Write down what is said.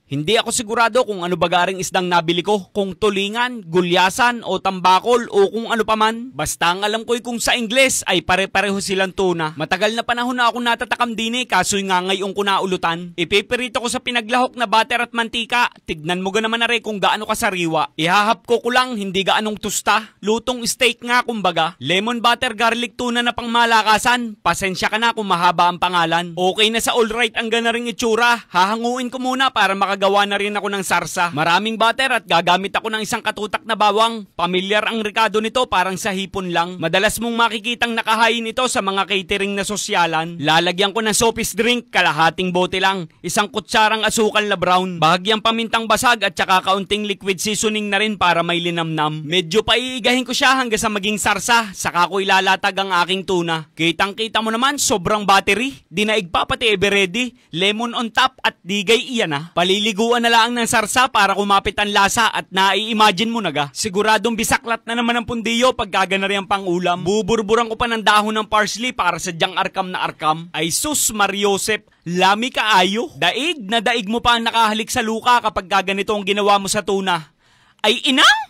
Hindi ako sigurado kung ano bagaring isdang nabili ko, kung tulingan, gulyasan o tambakol o kung ano paman. Basta ang alam ko'y kung sa Ingles ay pare-pareho silang tuna. Matagal na panahon na ako natatakam din kaso'y nga ngayon ko naulutan. Ipiperito ko sa pinaglahok na butter at mantika. Tignan mo naman na rin kung gaano kasariwa. Ihahap ko lang, hindi gaanong tusta. Lutong steak nga kumbaga. Lemon butter garlic tuna na pang malakasan. Pasensya ka na kung mahaba ang pangalan. Okay na sa alright ang ganaring itsura. Hahanguin ko muna para gawa na rin ako ng sarsa. Maraming butter at gagamit ako ng isang katutak na bawang. Pamilyar ang rekado nito, parang sa hipon lang. Madalas mong makikitang nakahain ito sa mga catering na sosyalan. Lalagyan ko ng sopis drink, kalahating bote lang. Isang kutsarang asukal na brown. Bahagyang pamintang basag at saka kaunting liquid seasoning na rin para may linamnam. Medyo paiigahin ko siya hanggang sa maging sarsa. Saka ko ilalatag ang aking tuna. Kitang-kita mo naman, sobrang battery. Dinaig pa pati ever ready. Lemon on top at digay iyan na. Liguan na lang ng sarsa para kumapit ang lasa at nai-imagine mo naga. Siguradong bisaklat na naman ang pundiyo pag gaganari ang pangulam. Buburburan ko pa ng dahon ng parsley para sa dyang arkam na arkam. Ay sus Mariosep, lami kaayo. Daig na daig mo pa ang nakahalik sa luka kapag gaganito ang ginawa mo sa tuna. Ay inang!